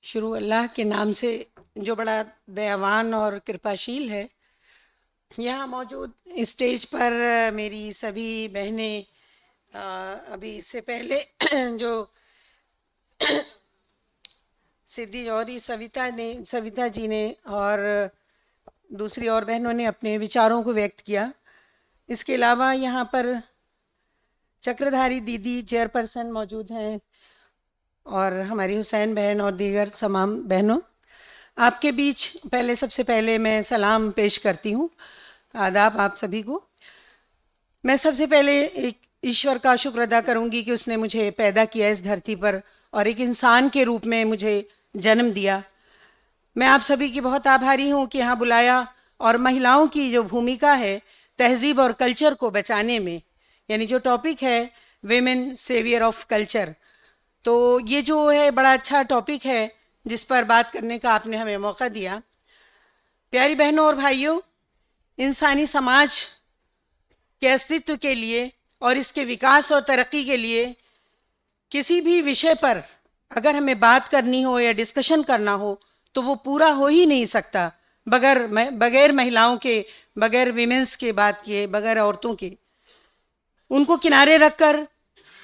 शुरू अल्लाह के नाम से जो बड़ा दयावान और कृपाशील है। यहाँ मौजूद स्टेज पर मेरी सभी बहनें, अभी इससे पहले जो सिद्धि जौहरी सविता जी ने और दूसरी और बहनों ने अपने विचारों को व्यक्त किया। इसके अलावा यहाँ पर चक्रधारी दीदी चेयरपर्सन मौजूद हैं और हमारी हुसैन बहन और दीगर तमाम बहनों, आपके बीच सबसे पहले मैं सलाम पेश करती हूँ, आदाब आप सभी को। मैं सबसे पहले एक ईश्वर का शुक्र अदा करूँगी कि उसने मुझे पैदा किया इस धरती पर और एक इंसान के रूप में मुझे जन्म दिया। मैं आप सभी की बहुत आभारी हूँ कि यहाँ बुलाया, और महिलाओं की जो भूमिका है तहजीब और कल्चर को बचाने में, यानी जो टॉपिक है विमेन सेवियर ऑफ कल्चर, तो ये जो है बड़ा अच्छा टॉपिक है जिस पर बात करने का आपने हमें मौका दिया। प्यारी बहनों और भाइयों, इंसानी समाज के अस्तित्व के लिए और इसके विकास और तरक्की के लिए किसी भी विषय पर अगर हमें बात करनी हो या डिस्कशन करना हो तो वो पूरा हो ही नहीं सकता बगैर महिलाओं के, बगैर विमेंस के बात किए, बगैर औरतों के। उनको किनारे रखकर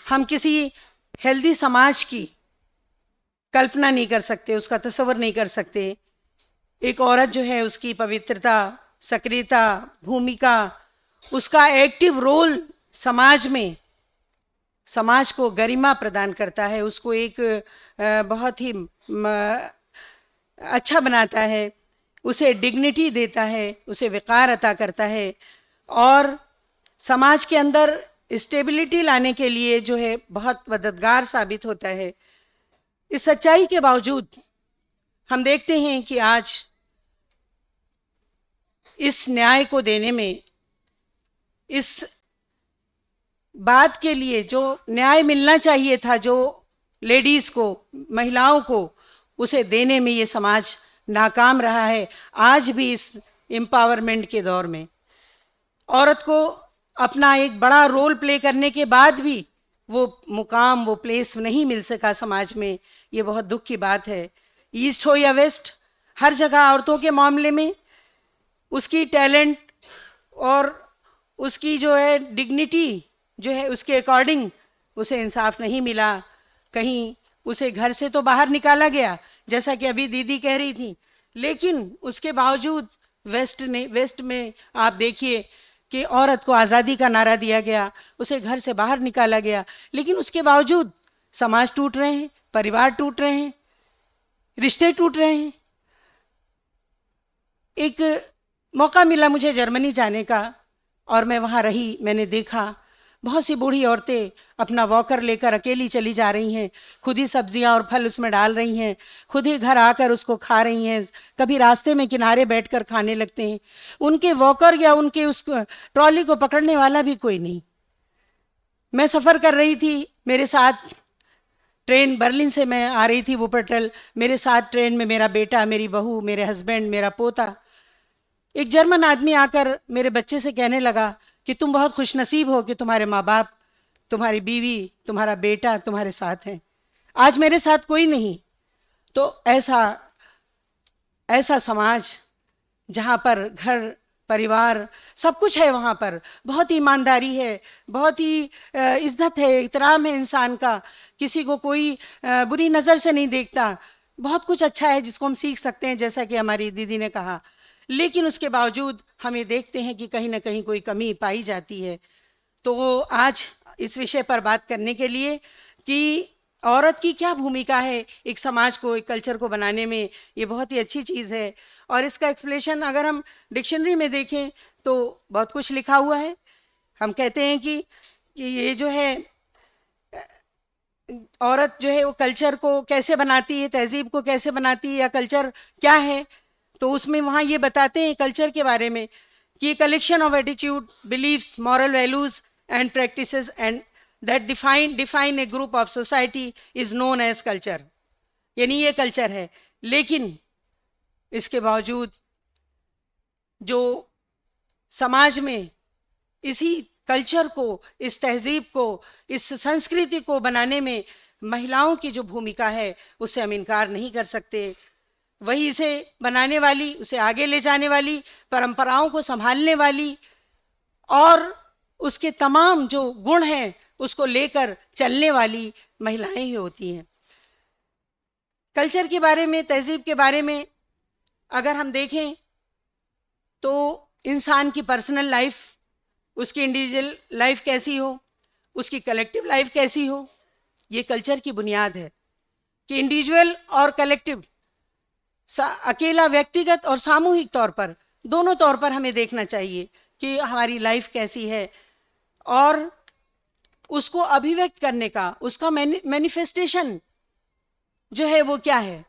हम किसी हेल्दी समाज की कल्पना नहीं कर सकते, उसका तस्वर नहीं कर सकते। एक औरत जो है उसकी पवित्रता, सक्रियता, भूमिका, उसका एक्टिव रोल समाज में समाज को गरिमा प्रदान करता है, उसको एक बहुत ही अच्छा बनाता है, उसे डिग्निटी देता है, उसे विकार अता करता है और समाज के अंदर स्टेबिलिटी लाने के लिए जो है बहुत मददगार साबित होता है। इस सच्चाई के बावजूद हम देखते हैं कि आज इस न्याय को देने में, इस बात के लिए जो न्याय मिलना चाहिए था, जो लेडीज़ को, महिलाओं को, उसे देने में ये समाज नाकाम रहा है। आज भी इस एम्पावरमेंट के दौर में औरत को अपना एक बड़ा रोल प्ले करने के बाद भी वो मुकाम, वो प्लेस नहीं मिल सका समाज में। ये बहुत दुख की बात है। ईस्ट हो या वेस्ट, हर जगह औरतों के मामले में उसकी टैलेंट और उसकी जो है डिग्निटी जो है उसके अकॉर्डिंग उसे इंसाफ नहीं मिला। कहीं उसे घर से तो बाहर निकाला गया, जैसा कि अभी दीदी कह रही थी, लेकिन उसके बावजूद वेस्ट में आप देखिए कि औरत को आज़ादी का नारा दिया गया, उसे घर से बाहर निकाला गया, लेकिन उसके बावजूद समाज टूट रहे हैं, परिवार टूट रहे हैं, रिश्ते टूट रहे हैं। एक मौका मिला मुझे जर्मनी जाने का और मैं वहाँ रही। मैंने देखा बहुत सी बूढ़ी औरतें अपना वॉकर लेकर अकेली चली जा रही हैं, खुद ही सब्जियां और फल उसमें डाल रही हैं, खुद ही घर आकर उसको खा रही हैं, कभी रास्ते में किनारे बैठकर खाने लगते हैं। उनके वॉकर या उनके उस ट्रॉली को पकड़ने वाला भी कोई नहीं। मैं सफ़र कर रही थी, मेरे साथ ट्रेन बर्लिन से मैं आ रही थी वुपरटल, मेरे साथ ट्रेन में मेरा बेटा, मेरी बहू, मेरे हस्बैंड, मेरा पोता। एक जर्मन आदमी आकर मेरे बच्चे से कहने लगा कि तुम बहुत खुशनसीब हो कि तुम्हारे माँ बाप, तुम्हारी बीवी, तुम्हारा बेटा तुम्हारे साथ हैं, आज मेरे साथ कोई नहीं। तो ऐसा समाज जहाँ पर घर परिवार सब कुछ है, वहाँ पर बहुत ही ईमानदारी है, बहुत ही इज्जत है, एहतराम है इंसान का, किसी को कोई बुरी नज़र से नहीं देखता। बहुत कुछ अच्छा है जिसको हम सीख सकते हैं, जैसा कि हमारी दीदी ने कहा। लेकिन उसके बावजूद हम ये देखते हैं कि कहीं ना कहीं कोई कमी पाई जाती है। तो आज इस विषय पर बात करने के लिए कि औरत की क्या भूमिका है एक समाज को, एक कल्चर को बनाने में, ये बहुत ही अच्छी चीज़ है। और इसका एक्सप्लेनेशन अगर हम डिक्शनरी में देखें तो बहुत कुछ लिखा हुआ है। हम कहते हैं कि ये जो है औरत जो है वो कल्चर को कैसे बनाती है, तहजीब को कैसे बनाती है, या कल्चर क्या है। तो उसमें वहाँ ये बताते हैं कल्चर के बारे में कि collection of attitude, beliefs, moral values and practices and that define a group of society is known as culture, यानी ये कल्चर है। लेकिन इसके बावजूद जो समाज में इसी कल्चर को, इस तहजीब को, इस संस्कृति को बनाने में महिलाओं की जो भूमिका है उससे हम इनकार नहीं कर सकते। वही इसे बनाने वाली, उसे आगे ले जाने वाली, परंपराओं को संभालने वाली और उसके तमाम जो गुण हैं उसको लेकर चलने वाली महिलाएं ही होती हैं। कल्चर के बारे में, तहजीब के बारे में अगर हम देखें तो इंसान की पर्सनल लाइफ, उसकी इंडिविजुअल लाइफ कैसी हो, उसकी कलेक्टिव लाइफ कैसी हो, ये कल्चर की बुनियाद है कि इंडिविजुअल और कलेक्टिव, अकेला व्यक्तिगत और सामूहिक तौर पर, दोनों तौर पर हमें देखना चाहिए कि हमारी लाइफ कैसी है और उसको अभिव्यक्त करने का, उसका मैनिफेस्टेशन जो है वो क्या है।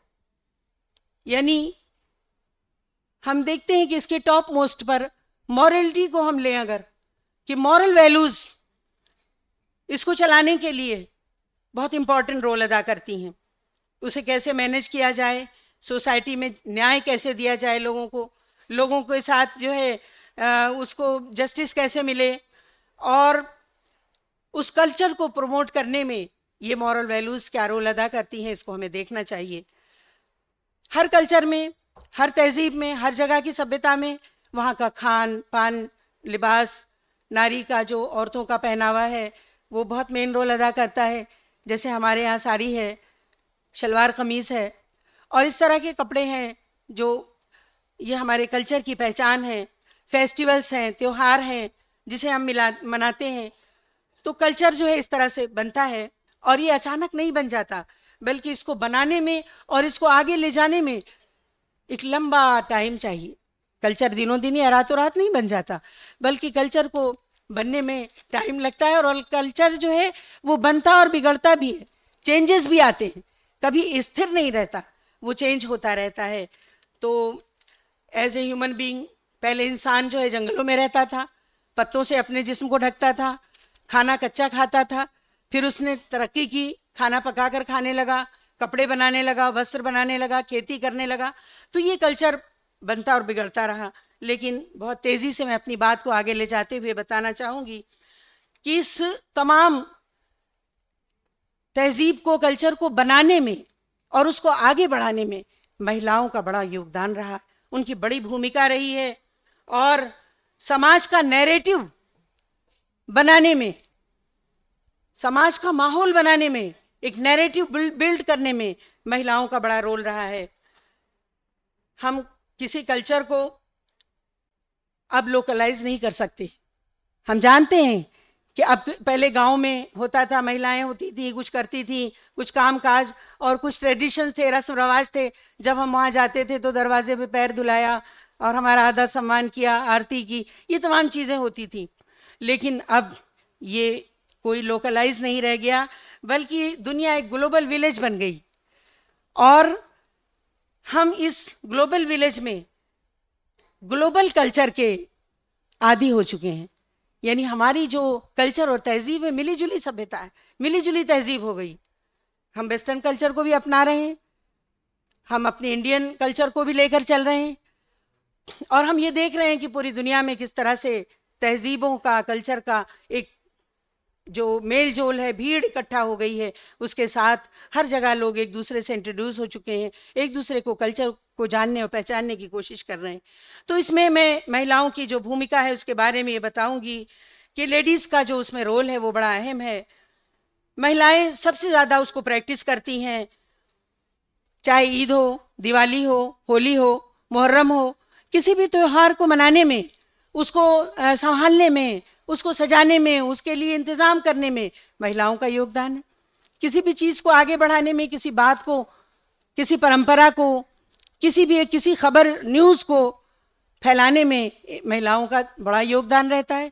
यानी हम देखते हैं कि इसके टॉप मोस्ट पर मॉरलिटी को हम लें अगर, कि मॉरल वैल्यूज इसको चलाने के लिए बहुत इंपॉर्टेंट रोल अदा करती हैं। उसे कैसे मैनेज किया जाए, सोसाइटी में न्याय कैसे दिया जाए, लोगों के साथ जो है उसको जस्टिस कैसे मिले, और उस कल्चर को प्रमोट करने में ये मॉरल वैल्यूज़ क्या रोल अदा करती हैं, इसको हमें देखना चाहिए। हर कल्चर में, हर तहजीब में, हर जगह की सभ्यता में वहाँ का खान पान, लिबास, नारी का जो औरतों का पहनावा है वो बहुत मेन रोल अदा करता है। जैसे हमारे यहाँ साड़ी है, शलवार कमीज़ है और इस तरह के कपड़े हैं जो ये हमारे कल्चर की पहचान है। फेस्टिवल्स हैं, त्योहार हैं जिसे हम मनाते हैं। तो कल्चर जो है इस तरह से बनता है और ये अचानक नहीं बन जाता, बल्कि इसको बनाने में और इसको आगे ले जाने में एक लंबा टाइम चाहिए। कल्चर दिनों दिन या रातों रात नहीं बन जाता, बल्कि कल्चर को बनने में टाइम लगता है। और कल्चर जो है वो बनता और बिगड़ता भी है, चेंजेस भी आते हैं, कभी स्थिर नहीं रहता, वो चेंज होता रहता है। तो एज ए ह्यूमन बीइंग, पहले इंसान जो है जंगलों में रहता था, पत्तों से अपने जिस्म को ढकता था, खाना कच्चा खाता था, फिर उसने तरक्की की, खाना पकाकर खाने लगा, कपड़े बनाने लगा, वस्त्र बनाने लगा, खेती करने लगा। तो ये कल्चर बनता और बिगड़ता रहा। लेकिन बहुत तेज़ी से मैं अपनी बात को आगे ले जाते हुए बताना चाहूँगी कि इस तमाम तहजीब को, कल्चर को बनाने में और उसको आगे बढ़ाने में महिलाओं का बड़ा योगदान रहा, उनकी बड़ी भूमिका रही है। और समाज का नैरेटिव बनाने में, समाज का माहौल बनाने में, एक नैरेटिव बिल्ड करने में महिलाओं का बड़ा रोल रहा है। हम किसी कल्चर को अब लोकलाइज नहीं कर सकते। हम जानते हैं कि अब पहले गांव में होता था, महिलाएं होती थी, कुछ करती थी, कुछ काम काज और कुछ ट्रेडिशंस थे, रस्म रवाज थे। जब हम वहाँ जाते थे तो दरवाजे पे पैर धुलाया और हमारा आदर सम्मान किया, आरती की, ये तमाम चीज़ें होती थी। लेकिन अब ये कोई लोकलाइज नहीं रह गया, बल्कि दुनिया एक ग्लोबल विलेज बन गई और हम इस ग्लोबल विलेज में ग्लोबल कल्चर के आदी हो चुके हैं। यानी हमारी जो कल्चर और तहजीब है, मिली जुली सभ्यता है, मिली जुली तहजीब हो गई। हम वेस्टर्न कल्चर को भी अपना रहे हैं, हम अपने इंडियन कल्चर को भी लेकर चल रहे हैं और हम ये देख रहे हैं कि पूरी दुनिया में किस तरह से तहजीबों का, कल्चर का एक जो मेल जोल है, भीड़ इकट्ठा हो गई है। उसके साथ हर जगह लोग एक दूसरे से इंट्रोड्यूस हो चुके हैं, एक दूसरे को, कल्चर को जानने और पहचानने की कोशिश कर रहे हैं। तो इसमें मैं महिलाओं की जो भूमिका है उसके बारे में ये बताऊंगी कि लेडीज़ का जो उसमें रोल है वो बड़ा अहम है। महिलाएं सबसे ज़्यादा उसको प्रैक्टिस करती हैं, चाहे ईद हो, दिवाली हो, होली हो, मुहर्रम हो, किसी भी त्यौहार को मनाने में, उसको संभालने में, उसको सजाने में, उसके लिए इंतज़ाम करने में महिलाओं का योगदान है। किसी भी चीज़ को आगे बढ़ाने में, किसी बात को, किसी परंपरा को, किसी खबर, न्यूज़ को फैलाने में महिलाओं का बड़ा योगदान रहता है।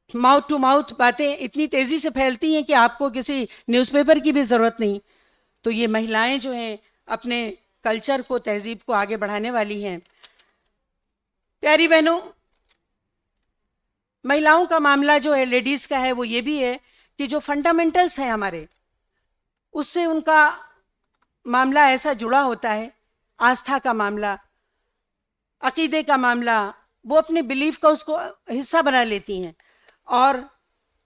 माउथ टू माउथ बातें इतनी तेज़ी से फैलती हैं कि आपको किसी न्यूज़पेपर की भी ज़रूरत नहीं। तो ये महिलाएं जो हैं अपने कल्चर को, तहजीब को आगे बढ़ाने वाली हैं। प्यारी बहनों, महिलाओं का मामला जो है, लेडीज़ का है, वो ये भी है कि जो फंडामेंटल्स हैं हमारे, उससे उनका मामला ऐसा जुड़ा होता है, आस्था का मामला, अकीदे का मामला, वो अपने बिलीफ का उसको हिस्सा बना लेती हैं और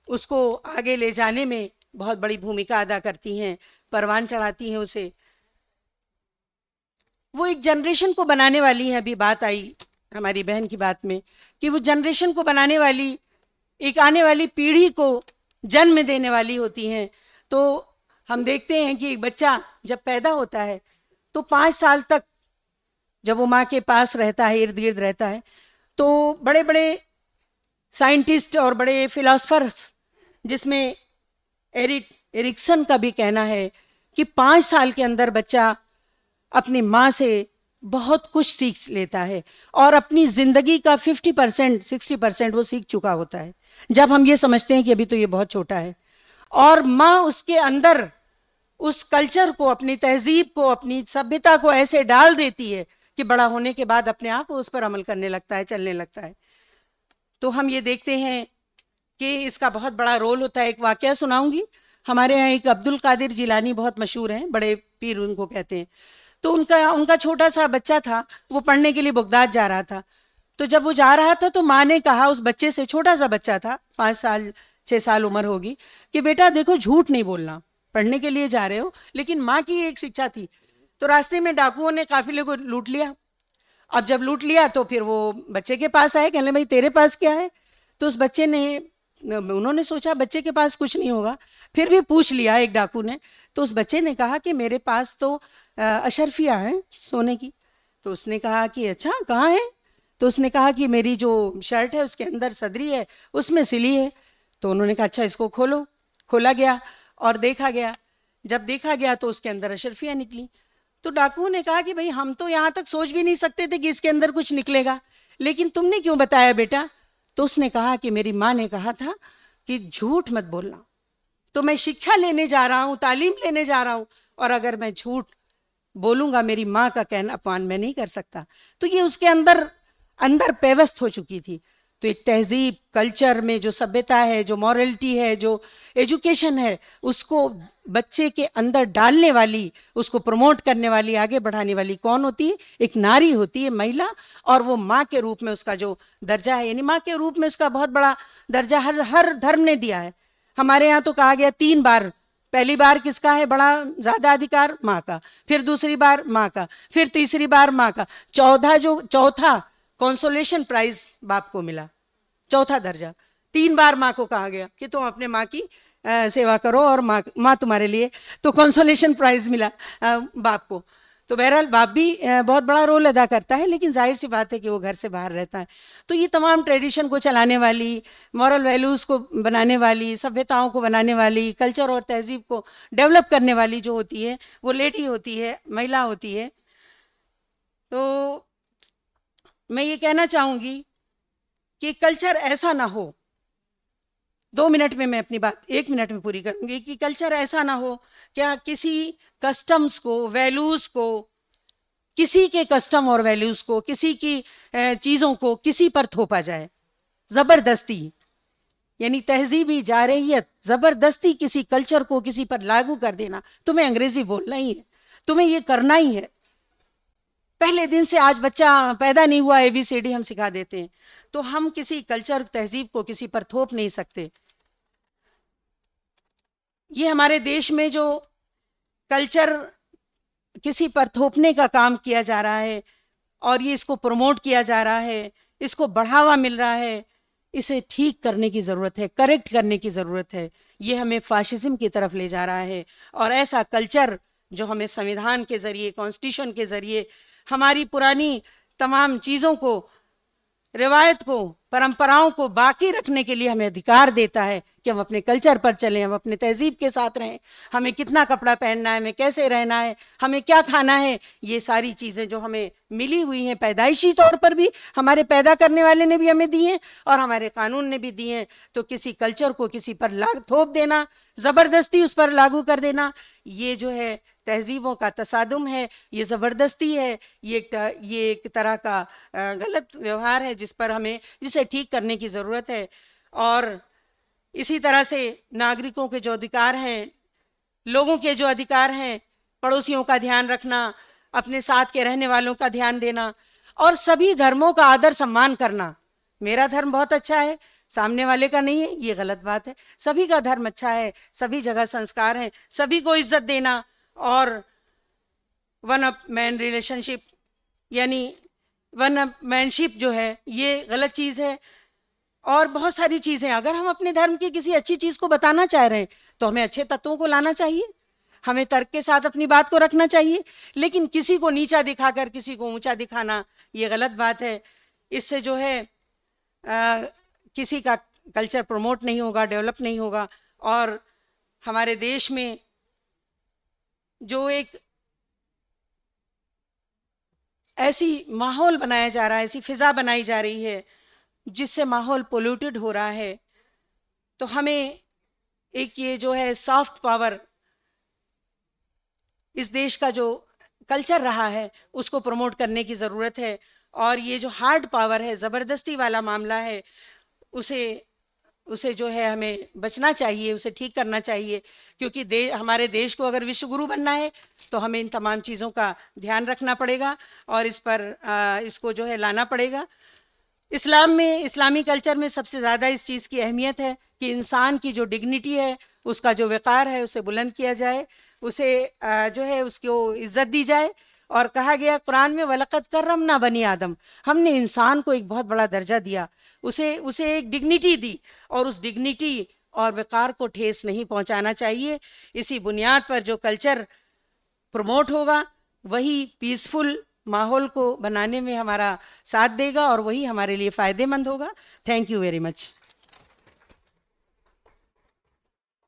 उसको आगे ले जाने में बहुत बड़ी भूमिका अदा करती हैं, परवान चढ़ाती हैं उसे। वो एक जनरेशन को बनाने वाली हैं। अभी बात आई हमारी बहन की बात में कि वो जनरेशन को बनाने वाली, एक आने वाली पीढ़ी को जन्म देने वाली होती हैं। तो हम देखते हैं कि एक बच्चा जब पैदा होता है तो 5 साल तक जब वो माँ के पास रहता है, इर्द गिर्द रहता है, तो बड़े बड़े साइंटिस्ट और बड़े फिलोसफर्स, जिसमें एरिक्सन का भी कहना है कि 5 साल के अंदर बच्चा अपनी माँ से बहुत कुछ सीख लेता है और अपनी ज़िंदगी का 50% 60% वो सीख चुका होता है, जब हम ये समझते हैं कि अभी तो ये बहुत छोटा है। और माँ उसके अंदर उस कल्चर को, अपनी तहजीब को, अपनी सभ्यता को ऐसे डाल देती है कि बड़ा होने के बाद अपने आप उस पर अमल करने लगता है, चलने लगता है। तो हम ये देखते हैं कि इसका बहुत बड़ा रोल होता है। एक वाकया सुनाऊंगी। हमारे यहाँ एक अब्दुल कादिर जिलानी बहुत मशहूर हैं, बड़े पीर उनको कहते हैं। तो उनका छोटा सा बच्चा था, वो पढ़ने के लिए बगदाद जा रहा था। तो जब वो जा रहा था तो माँ ने कहा उस बच्चे से, छोटा सा बच्चा था, 5 साल 6 साल उम्र होगी, कि बेटा देखो झूठ नहीं बोलना, पढ़ने के लिए जा रहे हो। लेकिन माँ की एक शिक्षा थी। तो रास्ते में डाकुओं ने काफिले को लूट लिया। अब जब लूट लिया तो फिर वो बच्चे के पास आए, कहने भाई तेरे पास क्या है। तो उस बच्चे ने, उन्होंने सोचा बच्चे के पास कुछ नहीं होगा, फिर भी पूछ लिया एक डाकू ने। तो उस बच्चे ने कहा कि मेरे पास तो अशरफिया है सोने की। तो उसने कहा कि अच्छा कहाँ है। तो उसने कहा कि मेरी जो शर्ट है उसके अंदर सदरी है, उसमें सिली है। तो उन्होंने कहा अच्छा इसको खोलो। खोला गया और देखा गया। जब देखा गया तो उसके अंदर अशरफिया निकली। तो डाकुओं ने कहा कि भाई हम तो यहाँ तक सोच भी नहीं सकते थे कि इसके अंदर कुछ निकलेगा, लेकिन तुमने क्यों बताया बेटा। तो उसने कहा कि मेरी माँ ने कहा था कि झूठ मत बोलना, तो मैं शिक्षा लेने जा रहा हूँ, तालीम लेने जा रहा हूँ, और अगर मैं झूठ बोलूंगा मेरी माँ का कहना अपमान मैं नहीं कर सकता। तो ये उसके अंदर अंदर पेवस्त हो चुकी थी। तो एक तहजीब, कल्चर में जो सभ्यता है, जो मॉरलिटी है, जो एजुकेशन है, उसको बच्चे के अंदर डालने वाली, उसको प्रमोट करने वाली, आगे बढ़ाने वाली कौन होती है? एक नारी होती है, महिला। और वो माँ के रूप में उसका जो दर्जा है, यानी माँ के रूप में उसका बहुत बड़ा दर्जा हर धर्म ने दिया है। हमारे यहाँ तो कहा गया 3 बार, पहली बार किसका है बड़ा ज्यादा अधिकार? माँ का, फिर दूसरी बार माँ का, फिर तीसरी बार माँ का, चौथा कंसोलेशन प्राइज बाप को मिला, चौथा दर्जा। 3 बार माँ को कहा गया कि तुम अपने माँ की सेवा करो और माँ तुम्हारे लिए, तो कंसोलेशन प्राइज मिला बाप को। तो बहरहाल बाप भी बहुत बड़ा रोल अदा करता है, लेकिन जाहिर सी बात है कि वो घर से बाहर रहता है। तो ये तमाम ट्रेडिशन को चलाने वाली, मॉरल वैल्यूज़ को बनाने वाली, सभ्यताओं को बनाने वाली, कल्चर और तहजीब को डेवलप करने वाली जो होती है वो लेडी होती है, महिला होती है। तो मैं ये कहना चाहूँगी कि कल्चर ऐसा ना हो, 2 मिनट में मैं अपनी बात 1 मिनट में पूरी करूंगी, कि कल्चर ऐसा ना हो क्या किसी कस्टम्स को, वैल्यूज को, किसी के कस्टम और वैल्यूज को, किसी की चीजों को किसी पर थोपा जाए जबरदस्ती। यानी तहजीबी जारहियत, जबरदस्ती किसी कल्चर को किसी पर लागू कर देना। तुम्हें अंग्रेजी बोलना ही है, तुम्हें ये करना ही है। पहले दिन से, आज बच्चा पैदा नहीं हुआ ABCD हम सिखा देते हैं, तो हम किसी कल्चर तहजीब को किसी पर थोप नहीं सकते। ये हमारे देश में जो कल्चर किसी पर थोपने का काम किया जा रहा है और ये इसको प्रमोट किया जा रहा है, इसको बढ़ावा मिल रहा है, इसे ठीक करने की ज़रूरत है, करेक्ट करने की ज़रूरत है। ये हमें फाशिज्म की तरफ ले जा रहा है। और ऐसा कल्चर जो हमें संविधान के ज़रिए, कॉन्स्टिट्यूशन के ज़रिए, हमारी पुरानी तमाम चीज़ों को, रिवायत को, परंपराओं को बाकी रखने के लिए हमें अधिकार देता है कि हम अपने कल्चर पर चलें, हम अपने तहजीब के साथ रहें। हमें कितना कपड़ा पहनना है, हमें कैसे रहना है, हमें क्या खाना है, ये सारी चीज़ें जो हमें मिली हुई हैं पैदाइशी तौर पर भी, हमारे पैदा करने वाले ने भी हमें दी हैं और हमारे कानून ने भी दी हैं। तो किसी कल्चर को किसी पर थोप देना, ज़बरदस्ती उस पर लागू कर देना, ये जो है तहजीबों का तसादुम है, ये ज़बरदस्ती है, ये एक तरह का गलत व्यवहार है जिसे ठीक करने की ज़रूरत है। और इसी तरह से नागरिकों के जो अधिकार हैं, लोगों के जो अधिकार हैं, पड़ोसियों का ध्यान रखना, अपने साथ के रहने वालों का ध्यान देना और सभी धर्मों का आदर सम्मान करना। मेरा धर्म बहुत अच्छा है, सामने वाले का नहीं है, ये गलत बात है। सभी का धर्म अच्छा है, सभी जगह संस्कार हैं, सभी को इज्जत देना और वन अप मैन रिलेशनशिप यानी वन अप मैनशिप जो है ये गलत चीज़ है। और बहुत सारी चीज़ें, अगर हम अपने धर्म की किसी अच्छी चीज़ को बताना चाह रहे हैं तो हमें अच्छे तत्वों को लाना चाहिए, हमें तर्क के साथ अपनी बात को रखना चाहिए। लेकिन किसी को नीचा दिखाकर किसी को ऊंचा दिखाना ये गलत बात है। इससे जो है किसी का कल्चर प्रमोट नहीं होगा, डेवलप नहीं होगा। और हमारे देश में जो एक ऐसी माहौल बनाया जा रहा है, ऐसी फिजा बनाई जा रही है जिससे माहौल पोल्यूटेड हो रहा है, तो हमें एक ये जो है सॉफ्ट पावर, इस देश का जो कल्चर रहा है उसको प्रमोट करने की ज़रूरत है। और ये जो हार्ड पावर है, ज़बरदस्ती वाला मामला है, उसे जो है हमें बचना चाहिए, उसे ठीक करना चाहिए। क्योंकि हमारे देश को अगर विश्व गुरु बनना है तो हमें इन तमाम चीज़ों का ध्यान रखना पड़ेगा और इसको जो है लाना पड़ेगा। इस्लाम में, इस्लामी कल्चर में सबसे ज़्यादा इस चीज़ की अहमियत है कि इंसान की जो डिग्निटी है, उसका जो वक़ार है, उसे बुलंद किया जाए, उसे जो है उसको इज़्ज़त दी जाए। और कहा गया कुरान में, वलक़द कर्रमना बनी आदम, हमने इंसान को एक बहुत बड़ा दर्जा दिया, उसे एक डिग्निटी दी, और उस डिग्निटी और वक़ार को ठेस नहीं पहुंचाना चाहिए। इसी बुनियाद पर जो कल्चर प्रमोट होगा वही पीसफुल माहौल को बनाने में हमारा साथ देगा और वही हमारे लिए फ़ायदेमंद होगा। Thank you very much.